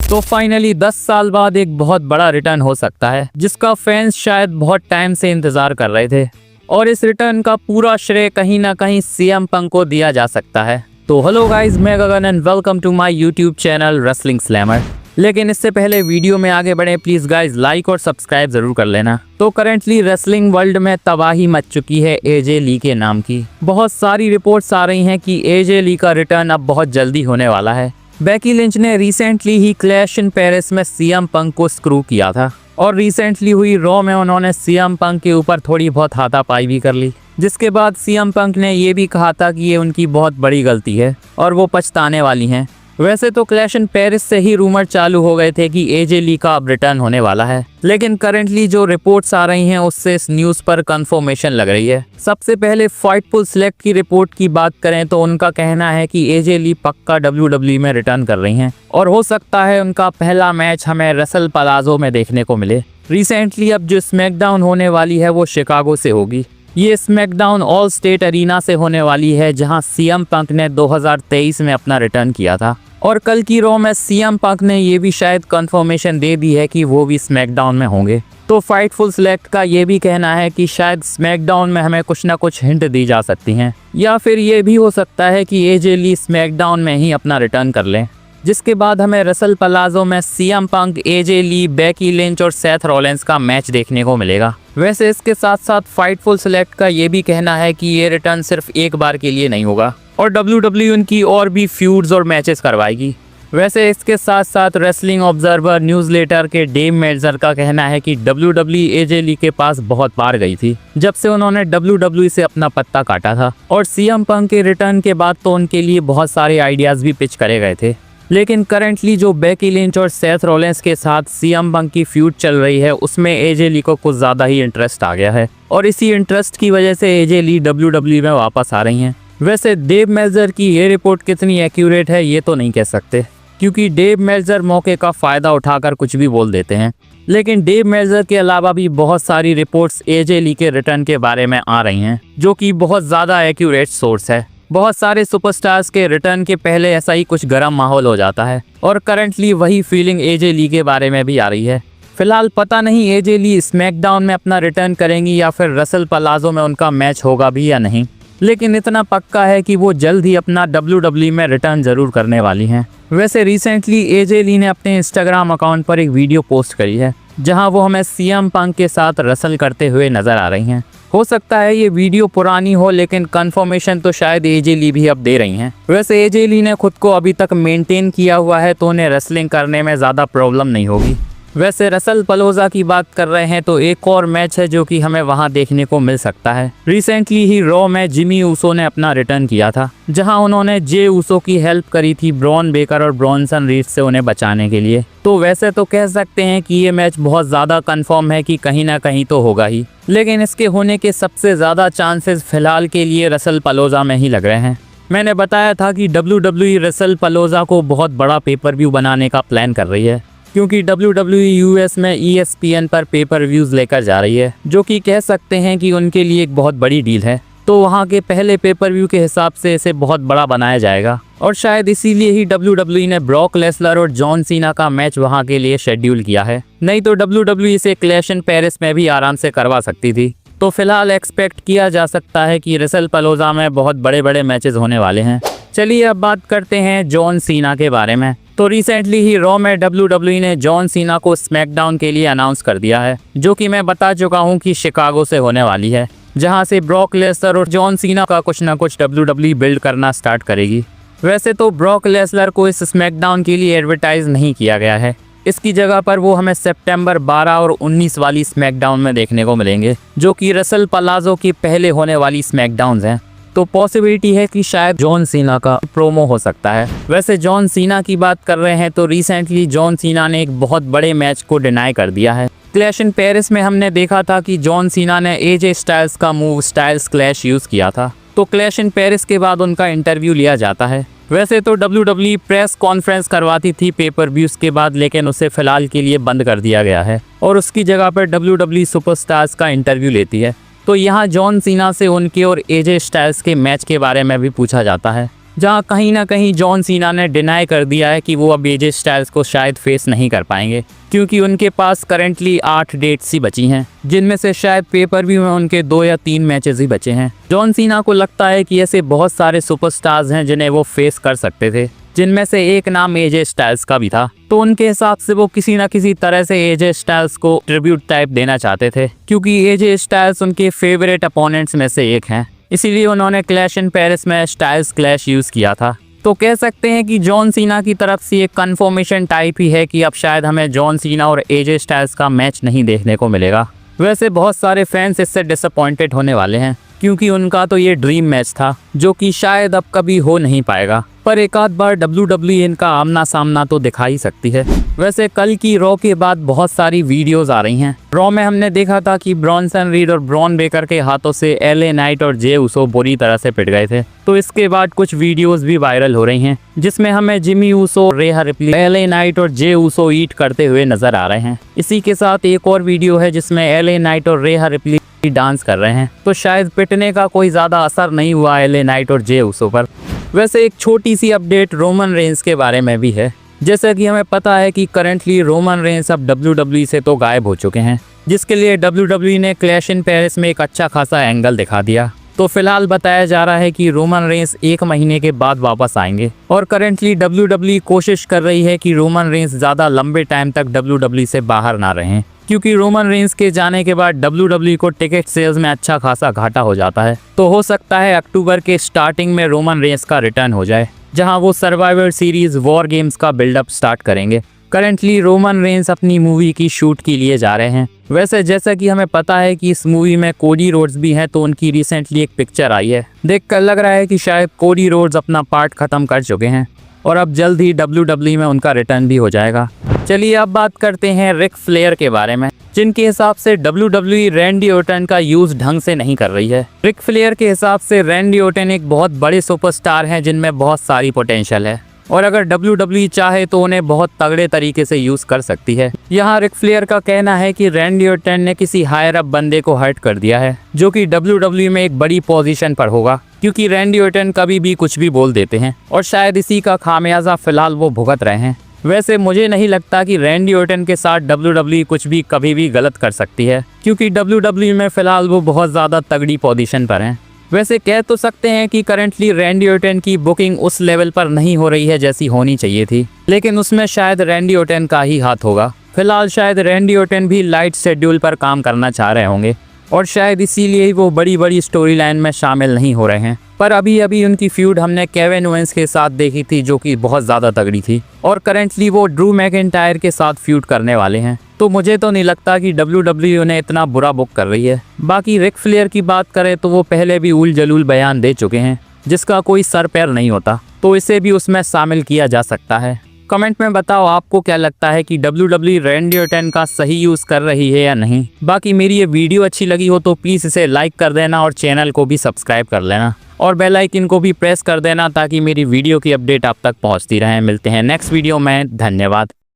तो फाइनली 10 साल बाद एक बहुत बड़ा रिटर्न हो सकता है जिसका फैंस शायद बहुत टाइम से इंतजार कर रहे थे, और इस रिटर्न का पूरा श्रेय कहीं ना कहीं सीएम पंक को दिया जा सकता है। तो हेलो गाइस, मैं Gagan and welcome to my YouTube channel wrestling slammer. लेकिन इससे पहले वीडियो में आगे बढ़े, प्लीज गाइस लाइक और सब्सक्राइब जरूर कर लेना। तो करेंटली रेसलिंग वर्ल्ड में तबाही मच चुकी है एजे ली के नाम की। बहुत सारी रिपोर्ट्स आ रही हैं कि एजे ली का रिटर्न अब बहुत जल्दी होने वाला है। बेकी लिंच ने recently he clash in Paris में सीएम पंक को स्क्रू किया था, और रिसेंटली हुई रॉ में उन्होंने सीएम पंक के ऊपर थोड़ी बहुत हाथापाई भी कर ली, जिसके बाद सीएम पंक ने ये भी कहा था कि ये उनकी बहुत बड़ी गलती है और वो पछताने वाली हैं। वैसे तो क्लैश इन पेरिस से ही रूमर चालू हो गए थे कि एजे ली का अब रिटर्न होने वाला है, लेकिन करंटली जो रिपोर्ट्स आ रही हैं उससे इस न्यूज़ पर कंफर्मेशन लग रही है। सबसे पहले फाइटफुल सेलेक्ट की रिपोर्ट की बात करें तो उनका कहना है कि एजे ली पक्का WWE में रिटर्न कर रही हैं, और हो सकता है उनका पहला मैच हमें रसल पलाजो में देखने को मिले। रिसेंटली अब जो स्मैकडाउन होने वाली है वो शिकागो से होगी। ये स्मैकडाउन ऑल स्टेट अरीना से होने वाली है, जहां सीएम पंक ने 2023 में अपना रिटर्न किया था। और कल की रॉ में सीएम पंक ने ये भी शायद कंफर्मेशन दे दी है कि वो भी स्मैकडाउन में होंगे। तो फाइटफुल सेलेक्ट का ये भी कहना है कि शायद स्मैकडाउन में हमें कुछ ना कुछ हिंट दी जा सकती हैं, या फिर ये भी हो सकता है कि एजे ली स्मैकडाउन में ही अपना रिटर्न कर लें, जिसके बाद हमें रसल पलाजो में सीएम पंक, एजे ली, बेकी लिंच और सेथ रॉलिंस का मैच देखने को मिलेगा। वैसे इसके साथ साथ फाइटफुल सेलेक्ट का ये भी कहना है कि ये रिटर्न सिर्फ एक बार के लिए नहीं होगा, और WWE उनकी और भी फ्यूड्स और मैचेस करवाएगी। वैसे इसके साथ साथ रेसलिंग ऑब्जर्वर न्यूज़लेटर के डेव मेल्जर का कहना है कि WWE एजे ली के पास बहुत बार गई थी जब से उन्होंने WWE से अपना पत्ता काटा था, और सीएम पंक के रिटर्न के बाद तो उनके लिए बहुत सारे आइडियाज़ भी पिच करे गए थे। लेकिन करंटली जो बेकी लिंच और सेथ रॉलिंस के साथ सीएम पंक की फ्यूड चल रही है उसमें एजे ली को कुछ ज़्यादा ही इंटरेस्ट आ गया है, और इसी इंटरेस्ट की वजह से एजे ली WWE में वापस आ रही हैं। वैसे डेव मेल्जर की ये रिपोर्ट कितनी एक्यूरेट है ये तो नहीं कह सकते, क्योंकि डेव मेल्जर मौके का फ़ायदा उठाकर कुछ भी बोल देते हैं। लेकिन डेव मेल्जर के अलावा भी बहुत सारी रिपोर्ट्स एजे ली के रिटर्न के बारे में आ रही हैं, जो कि बहुत ज़्यादा एक्यूरेट सोर्स है। बहुत सारे सुपरस्टार्स के रिटर्न के पहले ऐसा ही कुछ गर्म माहौल हो जाता है, और करंटली वही फीलिंग एजे ली के बारे में भी आ रही है। फिलहाल पता नहीं एजे ली स्मैकडाउन में अपना रिटर्न करेंगी या फिर रसल पलाजो में उनका मैच होगा भी या नहीं, लेकिन इतना पक्का है कि वो जल्द ही अपना WWE में रिटर्न जरूर करने वाली हैं। वैसे रिसेंटली एजे ली ने अपने इंस्टाग्राम अकाउंट पर एक वीडियो पोस्ट करी है, जहां वो हमें सीएम पंक के साथ रसल करते हुए नजर आ रही हैं। हो सकता है ये वीडियो पुरानी हो, लेकिन कंफर्मेशन तो शायद एजे ली भी अब दे रही हैं। वैसे एजे ली ने खुद को अभी तक मेंटेन किया हुआ है, तो उन्हें रेसलिंग करने में ज़्यादा प्रॉब्लम नहीं होगी। वैसे रसल पलोजा की बात कर रहे हैं तो एक और मैच है जो कि हमें वहां देखने को मिल सकता है। रिसेंटली ही रॉ में जिमी ऊसो ने अपना रिटर्न किया था, जहां उन्होंने जे ऊसो की हेल्प करी थी ब्रॉन बेकर और ब्रॉनसन रीड से उन्हें बचाने के लिए। तो वैसे तो कह सकते हैं कि ये मैच बहुत ज़्यादा कंफर्म है कि कहीं ना कहीं तो होगा ही, लेकिन इसके होने के सबसे ज़्यादा चांसेस फिलहाल के लिए रसल पलोजा में ही लग रहे हैं। मैंने बताया था कि WWE रसल पलोजा को बहुत बड़ा पेपर व्यू बनाने का प्लान कर रही है, क्योंकि WWE यूएस में ESPN पर पेपर व्यूज़ लेकर जा रही है, जो कि कह सकते हैं कि उनके लिए एक बहुत बड़ी डील है। तो वहाँ के पहले पेपर व्यू के हिसाब से इसे बहुत बड़ा बनाया जाएगा, और शायद इसीलिए ही WWE ने ब्रॉक लेसलर और जॉन सीना का मैच वहाँ के लिए शेड्यूल किया है। नहीं तो WWE इसे क्लैश इन पेरिस में भी आराम से करवा सकती थी। तो फिलहाल एक्सपेक्ट किया जा सकता है कि रसल पलोजा में बहुत बड़े बड़े मैचेस होने वाले हैं। चलिए अब बात करते हैं जॉन सीना के बारे में। तो रिसेंटली ही रॉ में WWE ने जॉन सीना को स्मैकडाउन के लिए अनाउंस कर दिया है, जो कि मैं बता चुका हूं कि शिकागो से होने वाली है, जहां से ब्रॉक लेसलर और जॉन सीना का कुछ ना कुछ WWE बिल्ड करना स्टार्ट करेगी। वैसे तो ब्रॉक लेसलर को इस स्मैकडाउन के लिए एडवर्टाइज नहीं किया गया है, इसकी जगह पर वो हमें सितंबर 12 और 19 वाली स्मैकडाउन में देखने को मिलेंगे, जो कि रसल पलाजो की पहले होने वाली स्मैकडाउन्स हैं। तो पॉसिबिलिटी है कि शायद जॉन सीना का प्रोमो हो सकता है। वैसे जॉन सीना की बात कर रहे हैं तो रिसेंटली जॉन सीना ने एक बहुत बड़े मैच को डिनाई कर दिया है। क्लैश इन पेरिस में हमने देखा था कि जॉन सीना ने एजे स्टाइल्स का मूव स्टाइल्स क्लैश यूज़ किया था, तो क्लैश इन पेरिस के बाद उनका इंटरव्यू लिया जाता है। वैसे तो WWE प्रेस कॉन्फ्रेंस करवाती थी पेपर व्यूज़ के बाद, लेकिन उसे फिलहाल के लिए बंद कर दिया गया है, और उसकी जगह पर WWE सुपरस्टार्स का इंटरव्यू लेती है। तो यहाँ जॉन सीना से उनके और एजे स्टाइल्स के मैच के बारे में भी पूछा जाता है। जहां कहीं ना कहीं जॉन सीना ने डिनाई कर दिया है कि वो अब एजे स्टाइल्स को शायद फेस नहीं कर पाएंगे, क्योंकि उनके पास करेंटली 8 डेट्स ही बची हैं, जिनमें से शायद पेपर व्यू में उनके 2 या 3 मैचेस ही बचे हैं। जॉन सीना को लगता है कि ऐसे बहुत सारे सुपरस्टार्स हैं जिन्हें वो फेस कर सकते थे, जिनमें से एक नाम एजे स्टाइल्स का भी था। तो उनके हिसाब से वो किसी न किसी तरह से एजे स्टाइल्स को ट्रिब्यूट टाइप देना चाहते थे, क्योंकि एजे स्टाइल्स उनके फेवरेट अपोनेंट्स में से एक हैं। इसीलिए उन्होंने क्लैश इन पेरिस में स्टाइल्स क्लैश यूज किया था। तो कह सकते हैं कि जॉन सीना की तरफ से एक कंफर्मेशन टाइप ही है कि अब शायद हमें जॉन सीना और एजे स्टाइल्स का मैच नहीं देखने को मिलेगा। वैसे बहुत सारे फैंस इससे डिसअपॉइंटेड होने वाले हैं, क्योंकि उनका तो ये ड्रीम मैच था जो कि शायद अब कभी हो नहीं पाएगा। पर एक आध बार WWE इनका आमना सामना तो दिखा ही सकती है। वैसे कल की रॉ के बाद बहुत सारी वीडियोस आ रही हैं। रॉ में हमने देखा था कि ब्रॉन्सन रीड और ब्रॉन बेकर के हाथों से LA नाइट और जे उसो बुरी तरह से पिट गए थे। तो इसके बाद कुछ वीडियोस भी वायरल हो रही हैं, जिसमें हमें जिमी उसो, रेहा रिप्ली, LA नाइट और जे उसो ईट करते हुए नजर आ रहे हैं। इसी के साथ एक और वीडियो है जिसमें LA नाइट और रेहा रिप्ली डांस कर रहे हैं। तो शायद पिटने का कोई ज्यादा असर नहीं हुआ LA नाइट और जे उसो पर। वैसे एक छोटी सी अपडेट रोमन रेंस के बारे में भी है। जैसा कि हमें पता है कि करंटली रोमन रेंस अब WWE से तो गायब हो चुके हैं, जिसके लिए WWE ने क्लैश इन पेरिस में एक अच्छा खासा एंगल दिखा दिया। तो फिलहाल बताया जा रहा है कि रोमन रेंस 1 महीने के बाद वापस आएंगे, और करंटली WWE कोशिश कर रही है कि रोमन रेंस ज़्यादा लंबे टाइम तक WWE से बाहर ना रहें, क्योंकि रोमन रेंस के जाने के बाद WWE को टिकट सेल्स में अच्छा खासा घाटा हो जाता है। तो हो सकता है अक्टूबर के स्टार्टिंग में रोमन रेंस का रिटर्न हो जाए, जहां वो सर्वाइवर सीरीज वॉर गेम्स का बिल्डअप स्टार्ट करेंगे। करंटली रोमन रेंस अपनी मूवी की शूट के लिए जा रहे हैं। वैसे जैसा कि हमें पता है कि इस मूवी में कोडी रोड्स भी हैं, तो उनकी रिसेंटली एक पिक्चर आई है। देखकर लग रहा है कि शायद कोडी रोड्स अपना पार्ट खत्म कर चुके हैं और अब जल्द ही WWE में उनका रिटर्न भी हो जाएगा। चलिए अब बात करते हैं रिक फ्लेयर के बारे में, जिनके हिसाब से WWE रैंडी ऑर्टन का यूज ढंग से नहीं कर रही है। रिक फ्लेयर के हिसाब से रैंडी ऑर्टन एक बहुत बड़े सुपरस्टार हैं जिनमें बहुत सारी पोटेंशियल है, और अगर WWE चाहे तो उन्हें बहुत तगड़े तरीके से यूज कर सकती है। यहाँ रिक फ्लेयर का कहना है कि रैंडी ऑर्टन ने किसी हायर अप बंदे को हर्ट कर दिया है, जो कि WWE में एक बड़ी पोजीशन पर होगा, क्योंकि रैंडी ऑर्टन कभी भी कुछ भी बोल देते हैं, और शायद इसी का खामियाजा फिलहाल वो भुगत रहे हैं। वैसे मुझे नहीं लगता कि रैंडी ऑर्टन के साथ WWE कुछ भी कभी भी गलत कर सकती है, क्योंकि WWE में फिलहाल वो बहुत ज़्यादा तगड़ी पोजीशन पर हैं। वैसे कह तो सकते हैं कि करंटली रैंडी ऑर्टन की बुकिंग उस लेवल पर नहीं हो रही है जैसी होनी चाहिए थी, लेकिन उसमें शायद रैंडी ऑर्टन का ही हाथ होगा। फिलहाल शायद रैंडी ऑर्टन भी लाइट शेड्यूल पर काम करना चाह रहे होंगे, और शायद इसीलिए ही वो बड़ी बड़ी स्टोरी लाइन में शामिल नहीं हो रहे हैं। पर अभी अभी उनकी फ्यूड हमने केविन ओवेंस के साथ देखी थी, जो कि बहुत ज़्यादा तगड़ी थी, और करंटली वो ड्रू मैकिंटायर के साथ फ्यूड करने वाले हैं। तो मुझे तो नहीं लगता कि WWE उन्हें इतना बुरा बुक कर रही है। बाकी रिक फ्लेयर की बात करें तो वो पहले भी उल जलूल बयान दे चुके हैं, जिसका कोई सर पैर नहीं होता, तो इसे भी उसमें शामिल किया जा सकता है। कमेंट में बताओ आपको क्या लगता है कि WWE रैंडी ऑर्टन का सही यूज़ कर रही है या नहीं। बाकी मेरी ये वीडियो अच्छी लगी हो तो प्लीज़ इसे लाइक कर देना और चैनल को भी सब्सक्राइब कर लेना, और बेल आइकन को भी प्रेस कर देना ताकि मेरी वीडियो की अपडेट आप तक पहुंचती रहे। मिलते हैं नेक्स्ट वीडियो में। धन्यवाद।